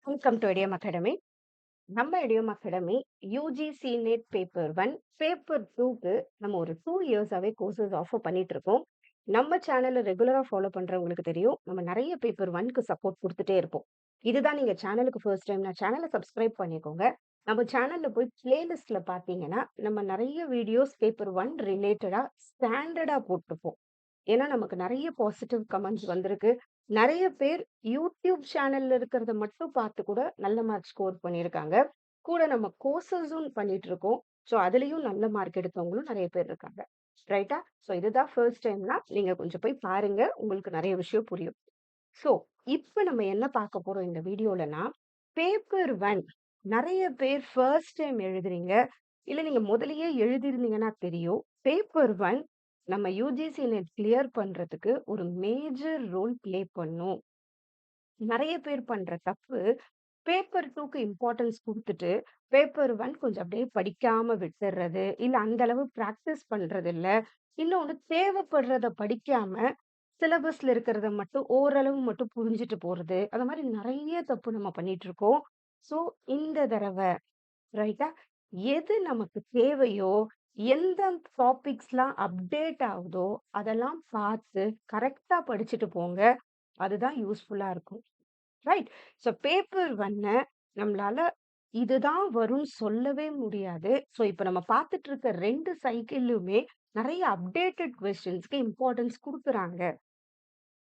Welcome to Idiom Academy. நம்ம Idiom Academy UGC NET paper 1 paper 2க்கு நம்ம ஒரு 2 இயர்ஸாவே கோர்சஸ் ஆஃபர் பண்ணிட்டு இருக்கோம். நம்ம சேனலை ரெகுலரா ஃபாலோ பண்றவங்களுக்கு தெரியும். நம்ம நிறைய பேப்பர் 1க்கு சப்போர்ட் கொடுத்துட்டே இருப்போம். இதுதான் நீங்க சேனலுக்கு ஃபர்ஸ்ட் டைம் நான் சேனலை சப்ஸ்கிரைப் பண்ணிக்கோங்க. நம்ம சேனல்ல போய் பிளேலிஸ்ட்ல பாத்தீங்கன்னா நம்ம நிறைய வீடியோஸ் பேப்பர் 1 ரிலேட்டடா ஸ்டாண்டர்டா போட்டிருப்போம். ஏன்னா நமக்கு நிறைய பாசிட்டிவ் கமெண்ட்ஸ் வந்திருக்கு. நிறைய பேர் யூடியூப் சேனல்ல இருக்கிறத மட்டும் பார்த்து கூட நல்ல மார்க் ஸ்கோர் பண்ணியிருக்காங்க. கூட நம்ம கோர்சஸும் பண்ணிட்டு இருக்கோம். ஸோ அதுலயும் நல்ல மார்க் எடுத்தவங்களும் நிறைய பேர் இருக்காங்க. ரைட்டா? ஸோ இதுதான் ஃபர்ஸ்ட் டைம்னா நீங்க கொஞ்சம் போய் பாருங்க. உங்களுக்கு நிறைய விஷயம் புரியும். ஸோ இப்ப நம்ம என்ன பார்க்க போறோம் இந்த வீடியோலனா, பேப்பர் 1 நிறைய பேர் ஃபர்ஸ்ட் டைம் எழுதுறீங்க. இல்ல நீங்க முதல்லயே எழுதியிருந்தீங்கன்னா தெரியும். பேப்பர் 1 நம்ம யுஜிசி நெட் கிளியர் பண்றதுக்கு ஒரு மேஜர் ரோல் ப்ளே பண்ணும். நிறைய பேர் பண்ற தப்பு, பேப்பர் 2க்கு இம்பார்ட்டன்ஸ் குடுத்துட்டு, பேப்பர் 1 கொஞ்சம் அப்படியே படிக்காம விட்டுர்றது. இல்ல அந்த அளவு பிராக்டிஸ் பண்றது இல்ல. இன்னொன்னு தேவைப்படுறத படிக்காம, சிலபஸ்ல இருக்கிறத மட்டும் ஓரளவு மட்டும் புரிஞ்சுட்டு போறது. அந்த மாரி நெறைய தப்பு நம்ம பண்ணிட்டு இருக்கோம். ஸோ இந்த தடவ ரைட்டா? எது நமக்கு தேவையோ, எந்த டாபிக்ஸ்லாம் அப்டேட் ஆகுதோ, அதெல்லாம் பார்த்து கரெக்ட்டா படிச்சுட்டு போங்க. அதுதான் யூஸ்ஃபுல்லா இருக்கும். ரைட்? ஸோ பேப்பர் 1 நம்மளால இதுதான் வரும்னு சொல்லவே முடியாது. ஸோ இப்ப நம்ம பார்த்துட்டு இருக்க 2 சைக்கிள்லுமே நெறைய அப்டேட்டட் கொஸ்டின்ஸ்க்கு இம்பார்ட்டன்ஸ் குடுக்குறாங்க.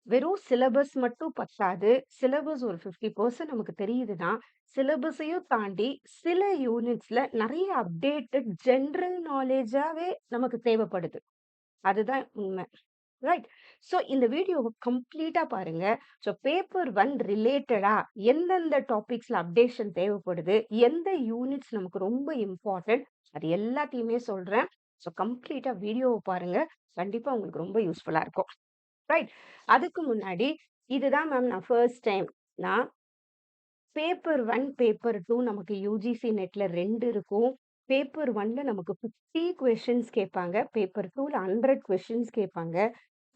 வெறும் சிலபஸ் மட்டும் பத்தாது. சிலபஸ் ஒரு 50% நமக்கு தெரியுதுன்னா, சிலபஸையும் தாண்டி சில யூனிட்ஸ்ல நெறைய அப்டேட்டட் ஜெனரல் நாலேட்ஜாவே நமக்கு தேவைப்படுது. அதுதான் உண்மை. ரைட். ஸோ இந்த வீடியோவ கம்ப்ளீட்டா பாருங்க. ஸோ பேப்பர் 1 ரிலேட்டடா எந்தெந்த டாபிக்ஸ்ல அப்டேஷன் தேவைப்படுது, எந்த யூனிட்ஸ் நமக்கு ரொம்ப இம்பார்ட்டன்ட், அது எல்லாத்தையுமே சொல்றேன். ஸோ கம்ப்ளீட்டா வீடியோவ பாருங்க. கண்டிப்பா உங்களுக்கு ரொம்ப யூஸ்ஃபுல்லா இருக்கும். ரைட். அதுக்கு முன்னாடி இதுதான் மேம் நான் ஃபர்ஸ்ட் டைம் நான் பேப்பர் 1, பேப்பர் 2 நமக்கு யுஜிசி நெட்ல 2 இருக்கும். பேப்பர் 1ல நமக்கு 50 கொஸ்டின்ஸ் கேட்பாங்க. பேப்பர் 2ல 100 கொஸ்டின்ஸ் கேட்பாங்க.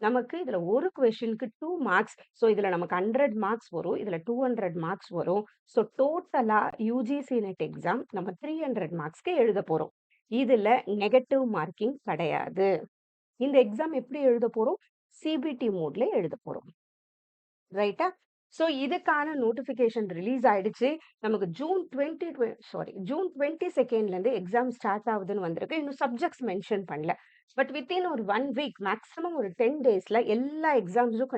நமக்கு இதுல ஒரு கொஸ்டினுக்கு 2 மார்க்ஸ். ஸோ இதுல நமக்கு 100 மார்க்ஸ் வரும். இதுல 200 மார்க்ஸ் வரும். ஸோ டோட்டலா யுஜிசி நெட் எக்ஸாம் நம்ம 300 மார்க்ஸ்க்கு எழுத போறோம். இதுல நெகட்டிவ் மார்க்கிங் கிடையாது. இந்த எக்ஸாம் எப்படி எழுத போறோம்? சிபிடி மோட்ல எழுத போறோம். ரைட்டா? ஸோ இதுக்கான நோட்டிஃபிகேஷன் ரிலீஸ் ஆயிடுச்சு. நமக்கு ஜூன் 22லேருந்து எக்ஸாம் ஸ்டார்ட் ஆகுதுன்னு வந்திருக்கு. இன்னும் சப்ஜெக்ட்ஸ் மென்ஷன் பண்ணல. பட் வித்தின் ஒரு 1 வீக் மேக்ஸிமம் ஒரு 10 டேஸ்ல எல்லா எக்ஸாம்ஸும்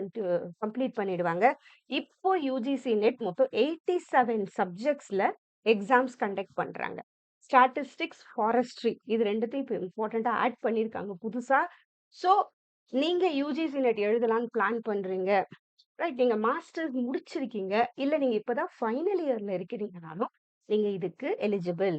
கம்ப்ளீட் பண்ணிடுவாங்க. இப்போ யுஜிசி நெட் மொத்தம் 87 சப்ஜெக்ட்ஸ்ல எக்ஸாம்ஸ் கண்டக்ட் பண்றாங்க. ஸ்டாட்டிஸ்டிக்ஸ், ஃபாரஸ்ட்ரி இது 2த்தையும் இப்போ இம்பார்ட்டன்ட்டா ஆட் பண்ணியிருக்காங்க புதுசா. ஸோ நீங்க யுஜிசி நெட் எழுதலாம்னு பிளான் பண்றீங்க. ரைட். நீங்க மாஸ்டர்ஸ் முடிச்சிருக்கீங்க. இல்ல நீங்க இப்பதான் ஃபைனல் இயர்ல இருக்கிறீங்கனாலும், நீங்க இதுக்கு எலிஜிபிள்.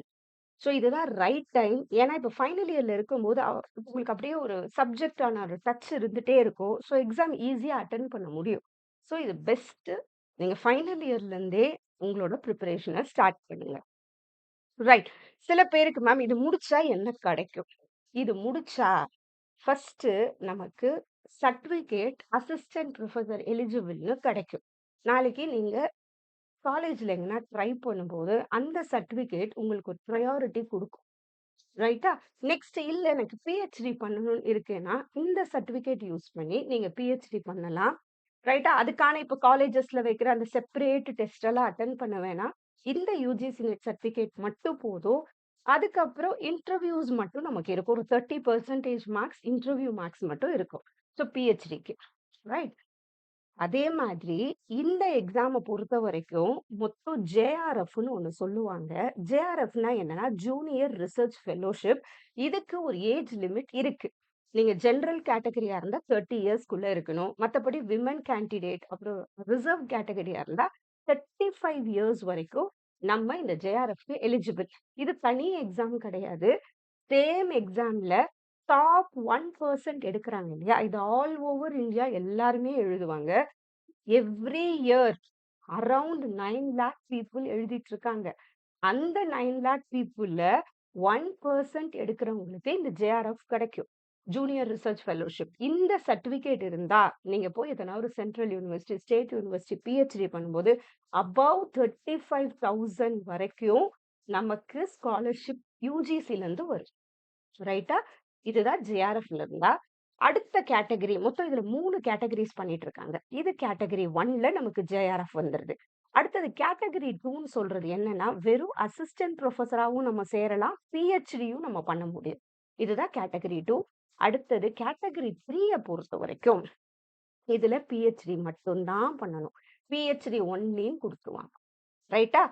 ஸோ இதுதான் ரைட் டைம். ஏன்னா இப்ப ஃபைனல் இயர்ல இருக்கும்போது, உங்களுக்கு அப்படியே ஒரு சப்ஜெக்டான ஒரு டச் இருந்துட்டே இருக்கும். ஸோ எக்ஸாம் ஈஸியா அட்டெண்ட் பண்ண முடியும். ஸோ இது பெஸ்ட்டு. நீங்க ஃபைனல் இயர்ல இருந்தே உங்களோட பிரிப்பரேஷன ஸ்டார்ட் பண்ணுங்க. ரைட். சில பேருக்கு மேம் இது முடிச்சா என்ன கிடைக்கும்? இது முடிச்சா ஃபர்ஸ்ட்டு நமக்கு சர்டிஃபிகேட் அசிஸ்டன்ட் ப்ரொஃபசர் எலிஜிபிள்னு கிடைக்கும். நாளைக்கு நீங்க காலேஜ்ல எங்கனா ட்ரை பண்ணும்போது, அந்த சர்டிஃபிகேட் உங்களுக்கு ஒரு பிரையாரிட்டி குடுக்கும். ரைட்டா? நெக்ஸ்ட் இல்ல எனக்கு பிஹெச்டி பண்ணணும்னு இருக்கேன்னா, இந்த சர்டிஃபிகேட் யூஸ் பண்ணி நீங்க பிஹெச்டி பண்ணலாம். ரைட்டா? அதுக்கான இப்ப காலேஜஸ்ல வைக்கிற அந்த செப்பரேட் டெஸ்ட் எல்லாம் அட்டெண்ட் பண்ண வேணாம். இந்த யுஜிசி நெட் சர்டிஃபிகேட் மட்டும் போதும். அதுக்கப்புறம் இன்டர்வியூஸ் மட்டும் நமக்கு இருக்கும். ஒரு 30% மார்க்ஸ் இன்டர்வியூ மார்க்ஸ் மட்டும் இருக்கும். ஸோ பிஹெச்டிக்கு. ரைட்? அதே மாதிரி இந்த எக்ஸாம பொறுத்தவரைக்கும் மொத்தம் ஜேஆர்எஃப்ன்னு ஒண்ணு சொல்லுவாங்க. ஜேஆர்எஃப்னா என்னன்னா, ஜூனியர் ரிசர்ச் ஃபெலோஷிப். இதுக்கு ஒரு ஏஜ் லிமிட் இருக்கு. நீங்க ஜெனரல் கேட்டகரியா இருந்தா 30 இயர்ஸ்க்குள்ள இருக்கணும். மத்தபடி விமன் கேண்டிடேட் அப்புறம் ரிசர்வ் கேட்டகரியா இருந்தா 35 இயர்ஸ் வரைக்கும் நம்ம இந்த ஜேஆர்எஃப்க்கு எலிஜிபிள். இது தனி எக்ஸாம் கிடையாது. சேம் எக்ஸாம்ல டாப் 1% எடுக்குறாங்க இல்லையா? இது ஆல் ஓவர் இந்தியா எல்லாருமே எழுதுவாங்க. Every year around 9 lakh people எழுதிட்டு இருக்காங்க. அந்த 9 லேக் பீப்புள்ல 1% எடுக்கிறவங்களுக்கு இந்த ஜேஆர்எஃப் கிடைக்கும். Junior research fellowship. இந்த சர்டிஃபிகேட் இருந்தா, நீங்க போய் எதனா ஒரு central university, state university PhD பண்ணும்போது, அபவ் 35,000 வரைக்கும் நமக்கு ஸ்காலர்ஷிப் யுஜிசிலருந்து வரும். ரைட்டா? இதுதான் ஜேஆர்எஃப்ல இருந்தா. அடுத்த கேட்டகரி மொத்தம் இதுல 3 கேட்டகரிஸ் பண்ணிட்டு இருக்காங்க. இது கேட்டகரி 1ல நமக்கு ஜேஆர்எஃப் வந்துருது. அடுத்தது கேட்டகரி 2ன்னு சொல்றது என்னன்னா, வெறும் அசிஸ்டன்ட் புரொஃபஸராவும் நம்ம சேரலாம். பிஹெச்டியும் நம்ம பண்ண முடியும். இதுதான் கேட்டகரி 2. அடுத்தது கேட்டகரி 3ய பொறுத்தவரைக்கும், இதுல பிஹெச்டி மட்டும் தான் பண்ணணும். பிஹெச்டி ஒன்லின்னு குடுத்துருவாங்க. ரைட்டா?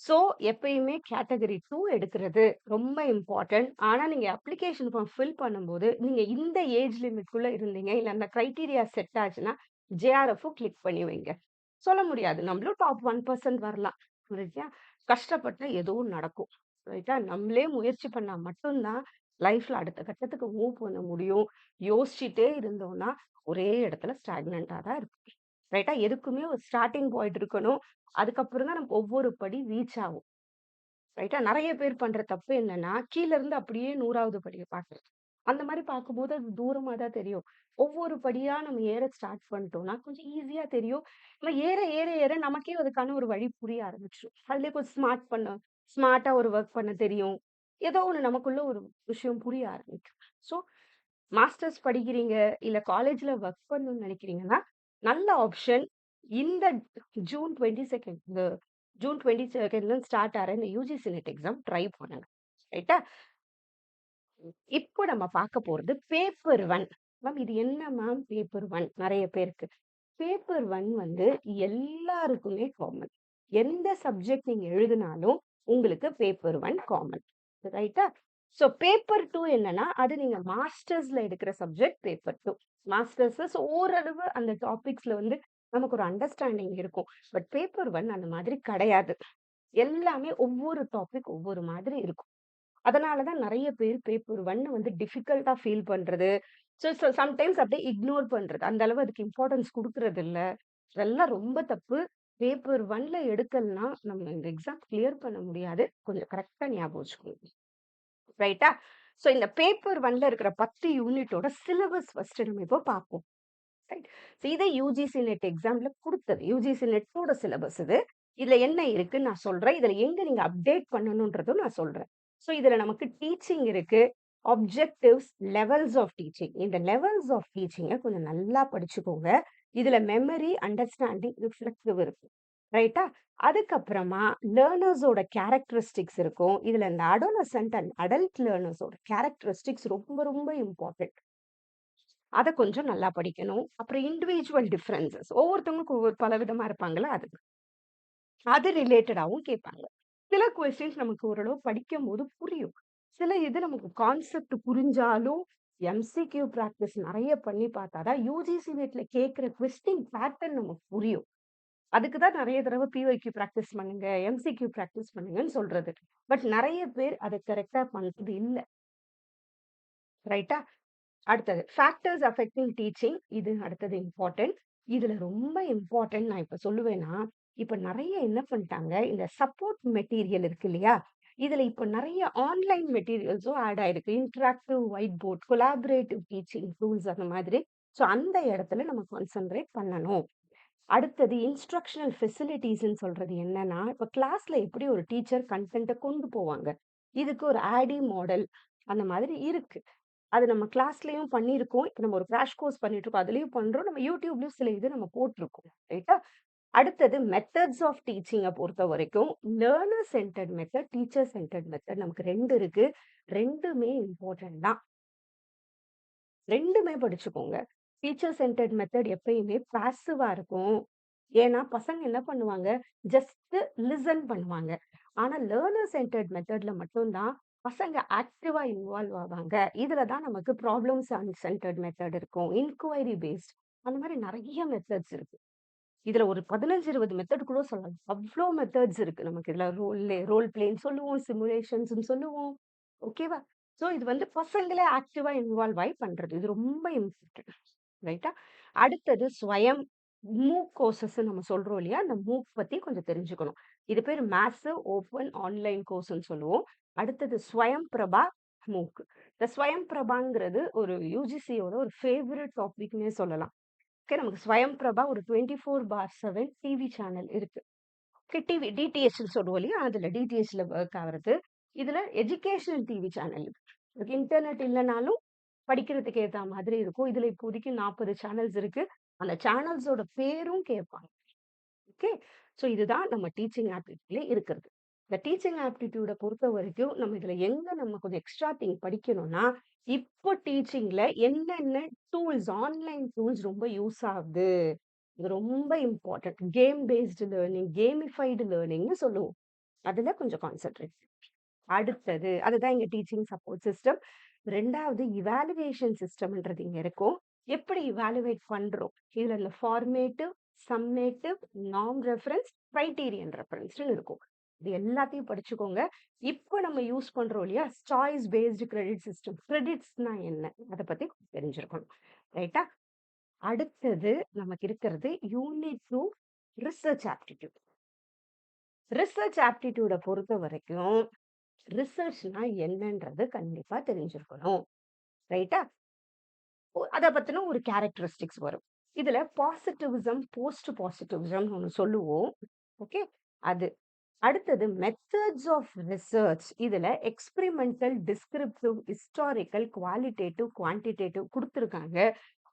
ஸோ, எப்பயுமே கேட்டகரி 2 எடுக்கிறது ரொம்ப இம்பார்ட்டன்ட். ஆனா, நீங்க அப்ளிகேஷன் ஃபார்ம் ஃபில் பண்ணும்போது, நீங்க இந்த ஏஜ் லிமிட்குள்ள இருந்தீங்க, இல்ல அந்த கிரைட்டீரியா செட் ஆச்சுன்னா, ஜேஆர்எஃப்பும் கிளிக் பண்ணி வைங்க. சொல்ல முடியாது. நம்மளும் டாப் 1% வரலாம். ரைட்டா? கஷ்டப்பட்டா எதுவும் நடக்கும். ரைட்டா? நம்மளே முயற்சி பண்ணா மட்டும் தான் லைஃப்ல அடுத்த கட்டத்துக்கு மூவ் பண்ண முடியும். யோசிச்சுட்டே இருந்தோம்னா, ஒரே இடத்துல ஸ்டாக்னன்ட்டா தான் இருக்கும். ரைட்டா? எதுக்குமே ஒரு ஸ்டார்ட்டிங் பாயிண்ட் இருக்கணும். அதுக்கப்புறம் தான் நமக்கு ஒவ்வொரு படி ரீச் ஆகும். ரைட்டா? நெறைய பேர் பண்ற தப்பு என்னன்னா, கீழ இருந்து அப்படியே 100வது படிய பார்க்குறது. அந்த மாரி பார்க்கும்போது அது தூரமா தான் தெரியும். ஒவ்வொரு படியா நம்ம ஏற ஸ்டார்ட் பண்ணிட்டோம்னா, கொஞ்சம் ஈஸியா தெரியும். நம்ம ஏற, ஏற, ஏற நமக்கே அதுக்கான ஒரு வழி புரிய ஆரம்பிச்சுரும். அதிலயே கொஞ்சம் ஸ்மார்ட்டா ஒரு வொர்க் பண்ண தெரியும். ஏதோ ஒண்ணு நமக்குள்ள ஒரு விஷயம் புரிய ஆரம்பிக்கும். ஸோ, மாஸ்டர்ஸ் படிக்கிறீங்க, இல்ல காலேஜ்ல வொர்க் பண்ணணும்னு நெனைக்கிறீங்கன்னா, நல்ல ஆப்ஷன் இந்த ஜூன் 22 இந்த ஜூன் 22ல ஸ்டார்ட் ஆற இந்த யுஜிசி நெட் எக்ஸாம் ட்ரை பண்ணுங்க. ரைட்டா? இப்போ நம்ம பார்க்க போறது பேப்பர் 1. மேம் இது என்ன மேம் பேப்பர் 1? நெறைய பேருக்கு. பேப்பர் 1 வந்து எல்லாருக்குமே காமன். எந்த சப்ஜெக்ட் நீங்க எழுதினாலும் உங்களுக்கு பேப்பர் 1 காமன். ரைட்டா? ஸோ பேப்பர் 2 என்னன்னா, அது நீங்க மாஸ்டர்ஸ்ல எடுக்கிற சப்ஜெக்ட் பேப்பர் 2. மாஸ்டர்ஸ் ஓரளவு அந்த டாபிக்ஸ்ல வந்து நமக்கு ஒரு அண்டர்ஸ்டாண்டிங் இருக்கும். பட் பேப்பர் 1 அந்த மாதிரி கிடையாது. எல்லாமே ஒவ்வொரு டாபிக் ஒவ்வொரு மாதிரி இருக்கும். அதனால தான் நெறைய பேர் பேப்பர் 1 வந்து டிஃபிகல்ட்டா ஃபீல் பண்றது. சம்டைம்ஸ் அப்படியே இக்னோர் பண்றது. அந்த அளவு அதுக்கு இம்பார்ட்டன்ஸ் குடுக்குறது இல்ல. இதெல்லாம் ரொம்ப தப்பு. பேப்பர் 1ல எடுக்கலன்னா, நம்ம இந்த எக்ஸாம் கிளியர் பண்ண முடியாது. கொஞ்சம் கரெக்ட்டா ஞாபகம் வச்சுக்கோங்க. ரைட்டா? ஸோ இந்த பேப்பர் 1ல இருக்கிற 10 யூனிட்டோட சிலபஸ் ஃபர்ஸ்ட் நம்ம இப்போ பார்ப்போம். ரைட். ஸோ இத யுஜிசி நெட் எக்ஸாம்ல குடுத்தது. யுஜிசி நெட்டோட சிலபஸ் இது. இதுல என்ன இருக்குன்னு நான் சொல்றேன். இதுல எங்க நீங்க அப்டேட் பண்ணணும்ன்றதும் நான் சொல்றேன். ஸோ இதுல நமக்கு டீச்சிங் இருக்கு. Objectives, levels of teaching. இந்த லெவல்ஸ் ஆஃப் டீச்சிங்க கொஞ்சம் நல்லா படிச்சுக்கோங்க. இதுல மெமரி, அண்டர்ஸ்டாண்டிங், ரிஃப்ளெக்டிவ் இருக்கு. ரைட்டா? அதுக்கப்புறமா லேர்னர்ஸோட கேரக்டரிஸ்டிக்ஸ் இருக்கும். இதுல இந்த அடோலசென்ட் அண்ட் அடல்ட் லேர்னர்ஸோட கேரக்டரிஸ்டிக்ஸ் ரொம்ப ரொம்ப இம்பார்ட்டன்ட். அத கொஞ்சம் நல்லா படிக்கணும். அப்புறம் இண்டிவிஜுவல் டிஃபரன்ஸஸ் ஒவ்வொருத்தவங்களுக்கும் ஒவ்வொரு பலவிதமா இருப்பாங்கல்ல அது. அது ரிலேட்டடாவும் கேட்பாங்க. சில கொஸ்டின்ஸ் நமக்கு ஓரளவு படிக்கும்போது புரியும். சில இது நமக்கு கான்செப்ட் புரிஞ்சாலும், எம்சிக்யூ பிராக்டிஸ் நெறைய பண்ணி பார்த்தா தான் யுஜிசி நெட்ல கேட்கிற கொஸ்டின் பேட்டர்ன் நமக்கு புரியும். அதுக்கு தான் நெறைய தடவ பிஒய்க்யூ பிராக்டிஸ் பண்ணுங்க, எம்சிக்யூ பிராக்டிஸ் பண்ணுங்கன்னு சொல்றது. பட் நெறைய பேர் அத கரெக்ட்டா பண்றது இல்ல. ரைட்டா? அடுத்தது ஃபேக்டர்ஸ் அஃபெக்டிங் டீச்சிங். இது அடுத்தது இம்பார்ட்டன்ட். இதுல ரொம்ப இம்பார்ட்டன்ட் நான் இப்ப சொல்லுவேன்னா, இப்ப நெறைய என்ன பண்ணிட்டாங்க, இந்த சப்போர்ட் மெட்டீரியல் இருக்கு இல்லையா? இதுல இப்ப நெறைய ஆன்லைன் மெட்டீரியல்ஸும் ஆட் ஆயிருக்கு. Interactive white board, collaborative teaching tools அந்த மாதிரி. ஸோ அந்த இடத்துல நம்ம கான்சன்ட்ரேட் பண்ணணும். அடுத்தது இன்ஸ்ட்ரக்ஷனல் ஃபெசிலிட்டீஸ்ன்னு சொல்றது என்னன்னா, இப்ப கிளாஸ்ல எப்படி ஒரு டீச்சர் கன்டென்ட்ட கொண்டு போவாங்க. இதுக்கு ஒரு ஆடி மாடல் அந்த மாதிரி இருக்கு. அது நம்ம கிளாஸ்லயும் பண்ணியிருக்கோம். இப்ப நம்ம ஒரு கிராஷ் கோர்ஸ் பண்ணிட்டுருக்கோம். அதுலயும் பண்றோம். நம்ம YouTubeலயும் சில இது நம்ம போட்டுருக்கோம். ரைட்டா? அடுத்தது மெத்தட்ஸ் ஆஃப் டீச்சிங்க பொறுத்தவரைக்கும், learner centred method, teacher centred method நமக்கு 2 இருக்கு. 2மே இம்பார்ட்டன்ட் தான். 2மே படிச்சுக்கோங்க. டீச்சர் சென்டர்ட் மெத்தட் எப்பயுமே பாசிவா இருக்கும். ஏன்னா, பசங்க என்ன பண்ணுவாங்க, ஜஸ்ட் லிசன் பண்ணுவாங்க. ஆனா, லேர்னர் சென்டர்ட் மெத்தட்ல மட்டும் தான் பசங்க ஆக்டிவா இன்வால்வ் ஆவாங்க. இதுல தான் நமக்கு ப்ராப்ளம்ஸ் சென்டர்ட் மெத்தட் இருக்கும். இன்குவைரி பேஸ்ட் அந்த மாரி நெறைய மெத்தட்ஸ் இருக்கு. இதுல ஒரு 15, 20 மெத்தட் கூட சொல்லலாம். அவ்ளோ மெத்தட்ஸ் இருக்கு நமக்கு இதுல. ரோல் பிளேன்னு சொல்லுவோம், சிமுலேஷன்ஸ்ன்னு சொல்லுவோம். ஓகேவா? ஸோ இது வந்து பசங்களே ஆக்டிவா இன்வால்வ் ஆயி பண்றது. இது ரொம்ப இம்பார்ட்டன்ட். ரைட்டா? அடுத்தது ஸ்வயம் மூக் கோர்சஸ் நம்ம சொல்றோம் இல்லையா? அந்த மூக் பத்தி கொஞ்சம் தெரிஞ்சுக்கணும். இது பேரு மேசிவ் ஓப்பன் ஆன்லைன் கோர்ஸ்ன்னு சொல்லுவோம். அடுத்தது ஸ்வயம் பிரபா, மூக். இந்த ஸ்வயம் பிரபாங்கிறது ஒரு யுஜிசியோட ஒரு ஃபேவரட் டாபிக்னே சொல்லலாம். ஓகே, நமக்கு ஸ்வயம் பிரபா ஒரு 24/7 டிவி சேனல் இருக்கு. ஓகே, டிவி டிடிஹெச்ன்னு சொல்லுவோம் இல்லையா? அதுல டிடிஹெச்ல ஒர்க் ஆகுறது. இதுல எஜுகேஷனல் டிவி சேனல். இன்டர்நெட் இல்லனாலும் படிக்கிறதுக்கு ஏத்த மாதிரி இருக்கும். இதுல இப்போதைக்கு 40 சேனல்ஸ் இருக்கு. அந்த சேனல்ஸோட பேரும் கேட்பாங்க. ஓகே. ஸோ இதுதான் நம்ம டீச்சிங் ஆப்டிட்யூட்ல இருக்கிறது. இந்த டீச்சிங் ஆப்டிட்யூட பொறுத்தவரைக்கும், நம்ம இதுல எங்க நம்ம கொஞ்சம் எக்ஸ்ட்ரா திங்க் படிக்கணும்னா, இப்போ டீச்சிங்ல என்னென்ன டூல்ஸ், ஆன்லைன் டூல்ஸ் ரொம்ப யூஸ் ஆகுது. இது ரொம்ப important. Game based learning, gamified லேர்னிங்ன்னு சொல்லுவோம். அதுல கொஞ்சம் கான்சன்ட்ரேட். அடுத்தது அதுதான் எங்க டீச்சிங் சப்போர்ட் சிஸ்டம். 2வது இவாலுவேஷன் சிஸ்டம்ன்றது இங்க இருக்கும். எப்படி இவாலுவேட் பண்றோம்? இதுல இந்த formative, summative, norm reference, criterion ரெஃபரன்ஸ்ன்னு இருக்கும். இது எல்லாத்தையும் படிச்சுக்கோங்க. இப்போ நம்ம யூஸ் பண்றோம் இல்லையா? Choice based credit system. கிரெடிட்ஸ்னா என்ன? அத பத்தி தெரிஞ்சிருக்கணும். ரைட்டா? அடுத்தது நமக்கு இருக்கிறது யூனிட் 2 ரிசர்ச் ஆப்டிட்யூட். ரிசர்ச் ஆப்டிட்யூட பொறுத்தவரைக்கும் ரிசர்ச்னா என்னன்றது கண்டிப்பா தெரிஞ்சிருக்கணும். ரைட்டா? அத பத்தின ஒரு கேரக்டரிஸ்டிக்ஸ் வரும். இதுல பாசிட்டிவிசம், போஸ்ட் பாசிட்டிவிசம்னு ஒண்ணு சொல்லுவோம். ஓகே. அது. அடுத்தது மெத்தட்ஸ் ஆஃப் ரிசர்ச். இதுல experimental, descriptive, historical, qualitative, quantitative குடுத்திருக்காங்க.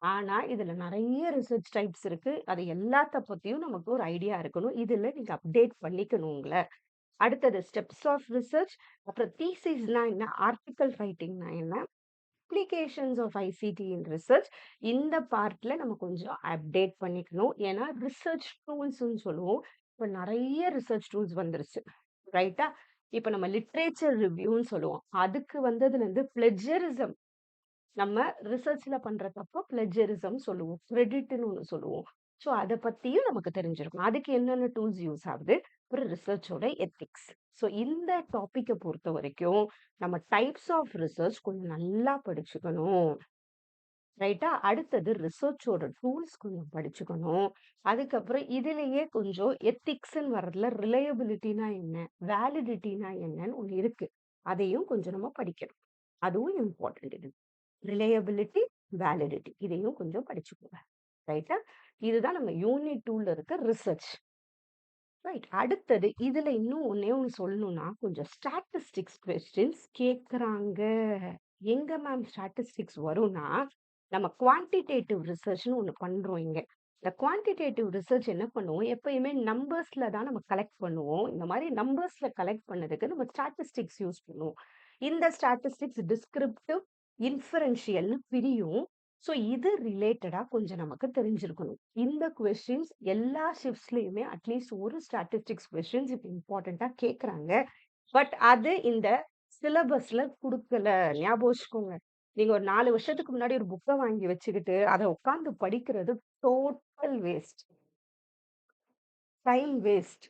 ஆனா, இதுல நெறைய ரிசர்ச் டைப்ஸ் இருக்கு. அது எல்லாத்த பத்தியும் நமக்கு ஒரு ஐடியா இருக்கணும். இதுல நீங்க அப்டேட் பண்ணிக்கணும் உங்கள. அடுத்தது ஸ்டெப்ஸ் ஆஃப் ரிசர்ச். அப்புறம் தீசிஸ்னா என்ன? ஆர்டிக்கல் ரைட்டிங்னா என்ன? Applications of ICT in research. இந்த பார்ட்ல நம்ம கொஞ்சம் அப்டேட் பண்ணிக்கணும். ஏன்னா ரிசர்ச் டூல்ஸ்ன்னு சொல்லுவோம். இப்ப நெறைய ரிசர்ச் டூல்ஸ் வந்துருச்சு. ரைட்டா? இப்ப நம்ம லிட்ரேச்சர் ரிவ்யூன்னு சொல்லுவோம். அதுக்கு வந்ததுலருந்து பிளெஜரிசம். நம்ம ரிசர்ச்ல பண்ற தப்ப பிளெஜரிசம் சொல்லுவோம். கிரெடிட்ன்னு ஒண்ணு சொல்லுவோம். ஸோ அத பத்தியும் நமக்கு தெரிஞ்சிருக்கும். அதுக்கு என்னென்ன டூல்ஸ் யூஸ் ஆகுது? அப்புறம் ரிசர்ச்சோட எத்திக்ஸ். ஸோ இந்த டாபிக்க பொறுத்தவரைக்கும், நம்ம டைப்ஸ் ஆஃப் ரிசர்ச் கொஞ்சம் நல்லா படிச்சுக்கணும். ரைட்டா? அடுத்தது ரிசர்ச்சோட டூல்ஸ் கொஞ்சம் படிச்சுக்கணும். அதுக்கப்புறம் இதிலேயே கொஞ்சம் எத்திக்ஸ்ன்னு வர்றதுல ரிலையபிலிட்டினா என்ன? வேலிடிட்டினா என்னன்னு ஒண்ணு இருக்கு. அதையும் கொஞ்சம் நம்ம படிக்கணும். அதுவும் இம்பார்ட்டன்ட் இது. ரிலையபிலிட்டி, வேலிடிட்டி இதையும் கொஞ்சம் படிச்சுக்கோங்க. ரைட்டா? இதுதான் நம்ம யூனிட் 2ல இருக்க ரிசர்ச். ரைட். அடுத்தது இதுல இன்னும் ஒண்ணே ஒண்ணு சொல்லணும்னா, கொஞ்சம் ஸ்டாட்டிஸ்டிக்ஸ் கொஸ்டின்ஸ் கேட்கறாங்க. எங்க மேம் ஸ்டாட்டிஸ்டிக்ஸ் வரும்னா, நம்ம குவான்டிடேட்டிவ் ரிசர்ச்ன்னு ஒண்ணு பண்றோம் இங்க. இந்த குவான்டிடேட்டிவ் ரிசர்ச் என்ன பண்ணுவோம், எப்பயுமே நம்பர்ஸ்ல தான் நம்ம கலெக்ட் பண்ணுவோம். இந்த மாரி நம்பர்ஸ்ல கலெக்ட் பண்ணதுக்கு நம்ம ஸ்டாட்டிஸ்டிக்ஸ் யூஸ் பண்ணுவோம். இந்த ஸ்டாட்டிஸ்டிக்ஸ் டிஸ்கிரிப்டிவ், இன்ஃபரன்ஷியல்னு பிரியும். ஸோ இது ரிலேட்டடா கொஞ்சம் நமக்கு தெரிஞ்சிருக்கணும். இந்த கொஸ்டின்ஸ் எல்லா ஷிஃப்ட்ஸ்லயுமே அட்லீஸ்ட் ஒரு ஸ்டாட்டிஸ்டிக்ஸ் கொஸ்டின்ஸ் இப்ப இம்பார்ட்டன்ட்டா கேட்கறாங்க. பட் அது இந்த சிலபஸ்ல குடுக்கல. ஞாபகம் வச்சுக்கோங்க. நீங்க ஒரு 4 வருஷத்துக்கு முன்னாடி ஒரு புக்க வாங்கி வச்சுக்கிட்டு, அத உட்கார்ந்து படிக்கிறது டோட்டல் வேஸ்ட். Time waste.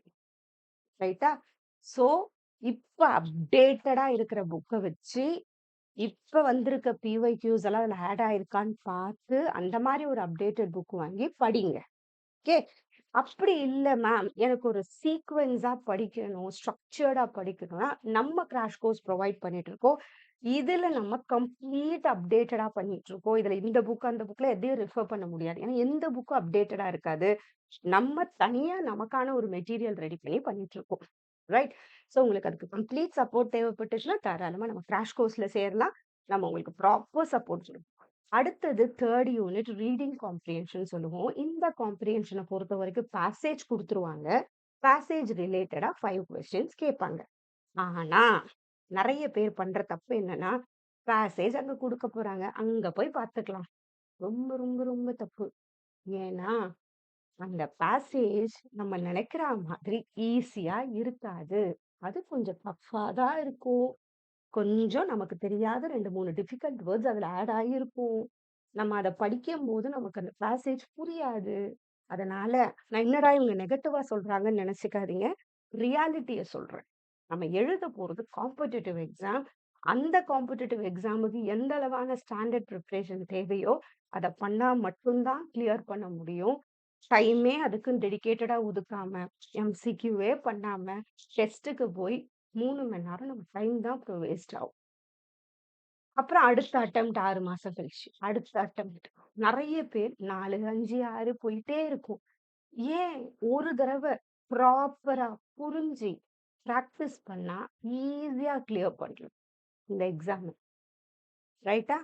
ரைட்டா? ஸோ, இப்ப அப்டேட்டடா இருக்கிற புக்க வச்சு, இப்ப வந்திருக்க பிஒய்க்யூஸ் எல்லாம் அதுல ஆட் ஆயிருக்கான்னு பார்த்து, அந்த மாரி ஒரு அப்டேட்டட் புக் வாங்கி படிங்க. ஓகே. அப்படி இல்ல மேம், எனக்கு ஒரு சீக்வென்ஸா படிக்கணும், ஸ்ட்ரக்சர்டா படிக்கணும்னா, நம்ம கிராஷ் கோர்ஸ் ப்ரொவைட் பண்ணிட்டு இருக்கோம். இதுல நம்ம கம்ப்ளீட் அப்டேட்டடா பண்ணிட்டு இருக்கோம். இதுல இந்த புக், அந்த புக்ல எதையும் ரெஃபர் பண்ண முடியாது. ஏன்னா எந்த புக்கும் அப்டேட்டடா இருக்காது. நம்ம தனியா நமக்கான ஒரு மெட்டீரியல் ரெடி பண்ணி பண்ணிட்டு இருக்கோம். ரைட்? ஸோ உங்களுக்கு அதுக்கு கம்ப்ளீட் சப்போர்ட் தேவைப்பட்டுச்சுன்னா, தாராளமா நம்ம கிராஷ் கோர்ஸ்ல சேரலாம். நம்ம உங்களுக்கு ப்ராப்பர் சப்போர்ட் குடுப்போம். அடுத்தது 3 யூனிட் ரீடிங் காம்ப்ரிஹென்ஷன் சொல்லுவோம். இந்த காம்ப்ரிஹென்ஷன பொறுத்தவரைக்கும் பேசேஜ் குடுத்துருவாங்க. பேசேஜ் ரிலேட்டடா 5 கொஸ்டின்ஸ் கேட்பாங்க. ஆனா, நெறைய பேர் பண்ற தப்பு என்னன்னா, பேசேஜ் அங்க குடுக்க போறாங்க. அங்க போய் பார்த்துக்கலாம். ரொம்ப, ரொம்ப, ரொம்ப தப்பு. ஏன்னா, அந்த பேசேஜ் நம்ம நெனைக்கிற மாதிரி ஈஸியா இருக்காது. அது கொஞ்சம் டஃப்பா தான் இருக்கும். கொஞ்சம் நமக்கு தெரியாத 2, 3 டிஃபிகல்ட் வேர்ட்ஸ் அதுல ஆட் ஆகியிருக்கும். நம்ம அத படிக்கும்போது நமக்கு அந்த பேசேஜ் புரியாது. அதனால நான் என்னடா இவங்க நெகட்டிவா சொல்றாங்கன்னு நெனச்சுக்காதீங்க. ரியாலிட்டிய சொல்றேன். நம்ம எழுத போறது காம்படிட்டிவ் எக்ஸாம். அந்த காம்படிட்டிவ் எக்ஸாமுக்கு எந்த அளவான ஸ்டாண்டர்ட் பிரிப்பரேஷன் தேவையோ, அத பண்ணா மட்டும் தான் கிளியர் பண்ண முடியும். டைமே அதுக்குன்னு டெடிகேட்டடா ஒதுக்காம, எம்சிக்யூவே பண்ணாம, டெஸ்ட்டுக்கு போய் 3 மணி நேரம் நம்ம டைம் தான் அப்புறம் வேஸ்ட் ஆகும். அப்புறம் அடுத்த அட்டெம்ப்ட் 6 மாசம் கழிச்சு. அடுத்த அட்டெம்ப்ட். நெறைய பேர் 4, 5, 6 போயிட்டே இருக்கும். ஏன் ஒரு தடவ ப்ராப்பரா புரிஞ்சு பிராக்டிஸ் பண்ணா ஈஸியா கிளியர் பண்றோம் இந்த எக்ஸாம. ரைட்டா?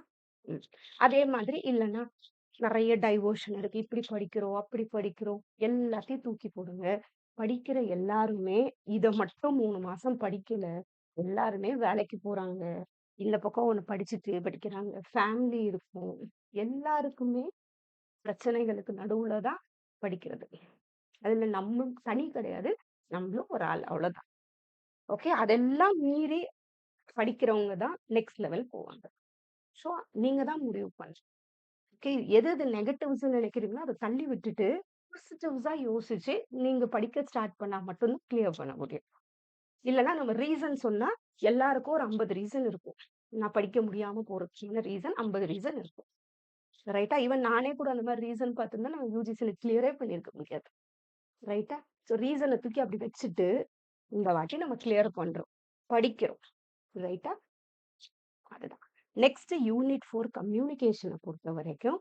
ம். அதே மாதிரி இல்லன்னா, நெறைய டைவர்ஷன் இருக்கு. இப்படி படிக்கிறோம், அப்படி படிக்கிறோம். எல்லாத்தையும் தூக்கி போடுங்க. படிக்கிற எல்லாருமே இத மட்டும் 3 மாசம் படிக்கல. எல்லாருமே வேலைக்கு போறாங்க. இந்த பக்கம் ஒண்ணு படிச்சுட்டு படிக்கிறாங்க. ஃபேமிலி இருக்கும். எல்லாருக்குமே பிரச்சனைகளுக்கு நடுவுல தான் படிக்கிறது. அதுல நம்மளும் தனி கிடையாது. நம்மளும் ஒரு ஆள் அவ்வளோதான். ஓகே. அதெல்லாம் மீறி படிக்கிறவங்க தான் நெக்ஸ்ட் லெவல் போவாங்க. ஸோ நீங்க தான் முடிவு பண்ணணும். ஓகே. எது எது நெகட்டிவ்ஸ்ன்னு நினைக்கிறீங்களோ, அத தள்ளி விட்டுட்டு, பாசிட்டிவ்ஸா யோசிச்சு, நீங்க படிக்க ஸ்டார்ட் பண்ணா மட்டும் தான் கிளியர் பண்ண முடியும். இல்லன்னா நம்ம ரீசன் சொன்னா, எல்லாருக்கும் ஒரு 50 ரீசன் இருக்கும். நான் படிக்க முடியாம போறதுக்கான ரீசன் 50 ரீசன் இருக்கும். ரைட்டா? ஈவன் நானே கூட அந்த மாரி ரீசன் பார்த்திருந்தா, நான் யுஜிசில கிளியரே பண்ணியிருக்க முடியாது. ரைட்டா? ஸோ ரீசன தூக்கி அப்படி வச்சுட்டு, இந்த வாட்டி நம்ம கிளியர் பண்றோம். படிக்கிறோம். ரைட்டா? அதுதான். நெக்ஸ்ட் யூனிட் 4 கம்யூனிகேஷன பொறுத்தவரைக்கும்,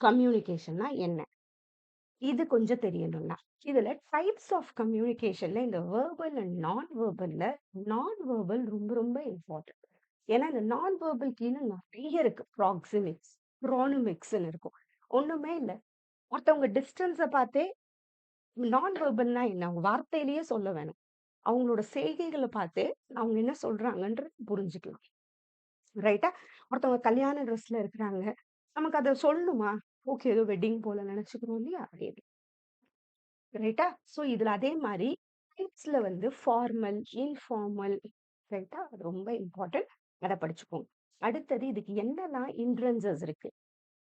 கம்யூனிகேஷன்னா என்ன? இது கொஞ்சம் தெரியணும்னா. இதுல டைப்ஸ் ஆஃப் கம்யூனிகேஷன்ல இந்த வெர்பல் அண்ட் நான் வெர்பல்ல, நான் வெர்பல் ரொம்ப ரொம்ப இம்பார்ட்டன்ட். ஏன்னா இந்த நான் வெர்பல் கீழ நெறைய இருக்கு. ப்ராக்ஸிமிக்ஸ், க்ரோனமிக்ஸ்ன்னு இருக்கும். ஒண்ணுமே இல்ல. ஒருத்தவங்க டிஸ்டன்ஸ பார்த்தே நான் வெர்பல்னா என்ன? அவங்க வார்த்தையிலேயே சொல்ல வேணாம். அவங்களோட செய்கைகள பார்த்தே அவங்க என்ன சொல்றாங்கன்றது புரிஞ்சுக்கலாம். ரைட்டா? ஒருத்தவங்க கல்யாண ட்ரெஸ்ல இருக்கிறாங்க. நமக்கு அத சொல்லணுமா? ஓகே ஏதோ வெட்டிங் போல நெனச்சுக்கிறோம் இல்லையா? அதே ரைட்டா? ஸோ இதுல அதே மாரி டைப்ஸ்ல வந்து ஃபார்மல், இன்ஃபார்மல் ரைட்டா? அது ரொம்ப இம்பார்ட்டன்ட். அத படிச்சுக்கோங்க. அடுத்தது இதுக்கு என்னலாம் இன்ஃப்ளூயன்சஸ் இருக்கு.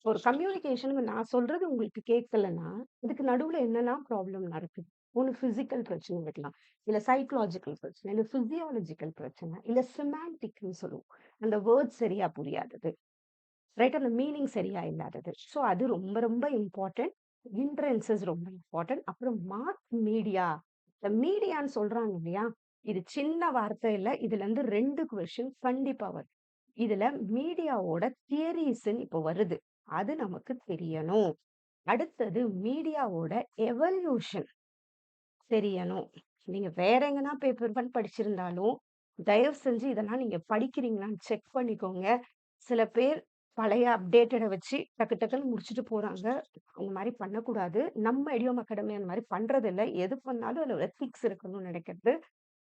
ஒரு கம்யூனிகேஷன் நான் சொல்றது உங்களுக்கு கேட்கலன்னா, இதுக்கு நடுவுல என்னலாம் ப்ராப்ளம் நடக்குது? ஒண்ணு பிசிக்கல் பிரச்சனை இருக்கலாம். இல்ல சைக்காலஜிக்கல் பிரச்சனை, இல்ல பிசியாலஜிக்கல் பிரச்சனை, இல்ல சிமான்டிக்ன்னு சொல்லுவோம். அந்த வேர்ட் சரியா புரியாதது. ரைட் அந்த மீனிங் சரியா இல்லாதது. ஸோ அது ரொம்ப ரொம்ப இம்பார்ட்டன்ட். இன்ட்ரன்சஸ் ரொம்ப இம்பார்ட்டன்ட். அப்புறம் மாஸ் மீடியா. இந்த மீடியான்னு சொல்றாங்க இல்லையா? இது சின்ன வார்த்தை இல்ல. இதுல இருந்து 2 கொஸ்டின் கண்டிப்பா வரும். இதுல மீடியாவோட தியரீஸ்ன்னு இப்போ வருது. அது நமக்கு தெரியணும். அடுத்தது மீடியாவோட எவல்யூஷன் தெரியணும். நீங்க வேற எங்கனா பேப்பர் ஒன் படிச்சிருந்தாலும், தயவு செஞ்சு இதெல்லாம் நீங்க படிக்கிறீங்களான்னு செக் பண்ணிக்கோங்க. சில பேர் பழைய அப்டேட்டட வச்சு டக்கு டக்குன்னு முடிச்சுட்டு போறாங்க. அந்த மாரி பண்ணக்கூடாது. நம்ம இடியோம் அகாடமி அந்த மாரி பண்றதில்ல. எது பண்ணாலும் அதுல ஒரு எத்திக்ஸ் இருக்கணும்னு நெனைக்கிறது.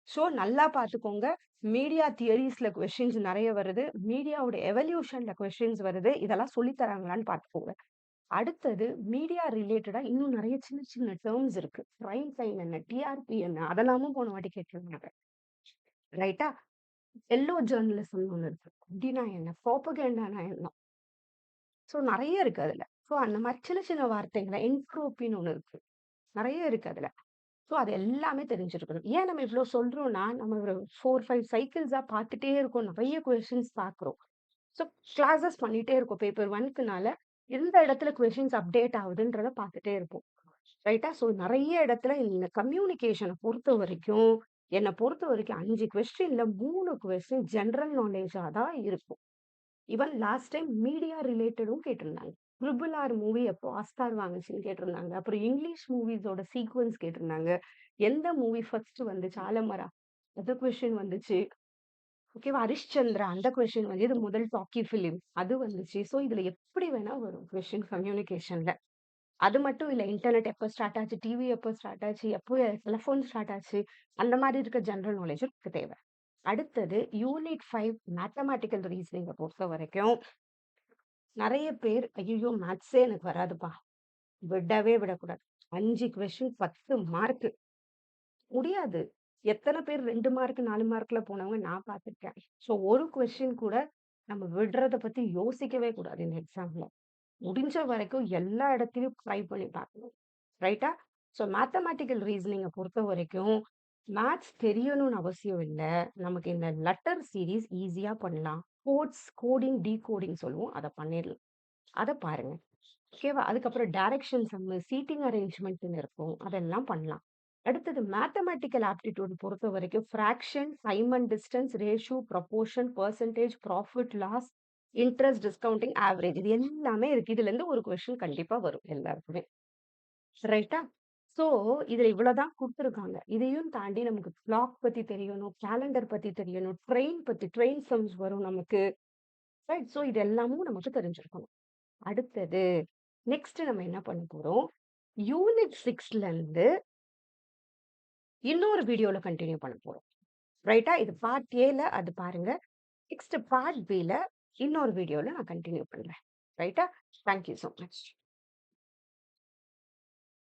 ஸோ நல்லா பார்த்துக்கோங்க. மீடியா தியரீஸ்ல கொஸ்டின்ஸ் நெறைய வருது. மீடியாவோட எவல்யூஷன்ல கொஸ்டின்ஸ் வருது. இதெல்லாம் சொல்லி தராங்களான்னு பார்த்துக்கோங்க. அடுத்தது மீடியா ரிலேட்டடா இன்னும் நெறைய சின்ன சின்ன டெர்ம்ஸ் இருக்கு. பிரைம் டைம் என்ன? டிஆர்பி என்ன? அதெல்லாமும் போன வாட்டி கேட்டிருந்தாங்க. ரைட்டா? எல்லோ ஜர்னலிசம்னு ஒண்ணு இருக்கு. அப்டின்னா என்ன? புரோபகேண்டானா என்ன? ஸோ நெறைய இருக்கு அதுல. ஸோ அந்த மாரி சின்ன சின்ன வார்த்தைகள என்ட்ரோபின்னு ஒண்ணு இருக்கு. நெறைய இருக்கு அதுல. ஸோ அது எல்லாமே தெரிஞ்சிருக்கணும். ஏன் நம்ம இவ்ளோ சொல்றோம்னா, நம்ம ஒரு 4, 5 சைக்கிள்ஸா பார்த்துட்டே இருக்கோம். நெறைய கொஸ்டின்ஸ் பார்க்குறோம். ஸோ கிளாஸஸ் பண்ணிட்டே இருக்கோம். பேப்பர் 1க்குனால எந்த இடத்துல கொஸ்டின்ஸ் அப்டேட் ஆகுதுன்றத பார்த்துட்டே இருப்போம். ரைட்டா? ஸோ நெறைய இடத்துல இந்த கம்யூனிகேஷன பொறுத்தவரைக்கும், என்ன பொறுத்தவரைக்கும் 5 கொஸ்டின்ல 3 கொஸ்டின் ஜெனரல் நாலேட்ஜா தான் இருக்கும். ஈவன் லாஸ்ட் டைம் மீடியா ரிலேட்டடும் கேட்டிருந்தாங்க. ட்ரிபிள் ஆர் மூவி எப்போ ஆஸ்கார் வாங்குச்சுன்னு கேட்டிருந்தாங்க. அப்புறம் இங்கிலீஷ் மூவிஸோட சீக்வென்ஸ் கேட்டிருந்தாங்க. எந்த மூவி ஃபர்ஸ்ட் வந்துச்சு? ஆலமரா? அந்த கொஸ்டின் வந்துச்சு. ஓகேவா? ஹரிஷ்சந்திரா அந்த கொஸ்டின் வந்து இது முதல் டாக்கி ஃபிலிம். அது வந்துச்சு. ஸோ இதுல எப்படி வேணா வரும் கொஸ்டின் கம்யூனிகேஷன்ல. அது மட்டும் இல்ல. இன்டர்நெட் எப்ப ஸ்டார்ட் ஆச்சு? டிவி எப்ப ஸ்டார்ட் ஆச்சு? எப்போ டெலிஃபோன் ஸ்டார்ட் ஆச்சு? அந்த மாரி இருக்க ஜெனரல் நாலேட்ஜும் நமக்கு தேவை. அடுத்தது யூனிட் 5 மேத்தமேட்டிக்கல் ரீசனிங்க பொறுத்தவரைக்கும், நெறைய பேர் ஐய்யய்யோ! மேத்ஸே எனக்கு வராதுப்பா. விடவே விடக்கூடாது. 5 கொஸ்டின் 10 மார்க்கு. முடியாது. எத்தன பேர் 2 மார்க், 4 மார்க்ல போனவங்க நான் பார்த்துருக்கேன். ஸோ ஒரு கொஸ்டின் கூட நம்ம விடுறத பத்தி யோசிக்கவே கூடாது இந்த எக்ஸாம்ல. முடிஞ்ச வரைக்கும் எல்லா இடத்துலயும் ட்ரை பண்ணி பார்க்கணும். ரைட்டா? ஸோ மேத்தமேட்டிக்கல் ரீசனிங்க பொறுத்தவரைக்கும், மேத்ஸ் தெரியணும்னு அவசியம் இல்ல. நமக்கு இந்த லெட்டர் சீரிஸ் ஈஸியா பண்ணலாம். கோடிங், டிகோடிங் சொல்லுவோம். அத பண்ணிரலாம். அத பாருங்க. ஓகேவா? அதுக்கப்புறம் டைரக்ஷன் சம்மு, சீட்டிங் அரேஞ்ச்மென்ட்ன்னு இருக்கும். அதெல்லாம் பண்ணலாம். அடுத்தது மேத்தமேட்டிக்கல் ஆப்டிட்யூட் பொறுத்தவரைக்கும் fraction, time and distance, ratio, proportion, percentage, profit, loss, interest, discounting, average இது எல்லாமே இருக்கு. இதுலேருந்து ஒரு கொஸ்டின் கண்டிப்பா வரும் எல்லாருக்குமே. ரைட்டா? ஸோ, இதுல இவ்வளோதான் குடுத்துருக்காங்க. இதையும் தாண்டி நமக்கு கிளாக் பத்தி தெரியணும், கேலண்டர் பத்தி தெரியணும், ட்ரெயின் சம்ஸ் வரும் நமக்கு. ரைட்? ஸோ, இது எல்லாமும் நமக்கு தெரிஞ்சிருக்கணும். அடுத்தது, நெக்ஸ்ட் நம்ம என்ன பண்ண போறோம்? யூனிட் 6லருந்து இன்னொரு வீடியோல கன்டின்யூ பண்ண போறோம். ரைட்டா? இது பார்ட் ஏல அது பாருங்க. நெக்ஸ்ட் பார்ட் பில இன்னொரு வீடியோல நான் கன்டின்யூ பண்றேன். ரைட்டா? Thank you so much.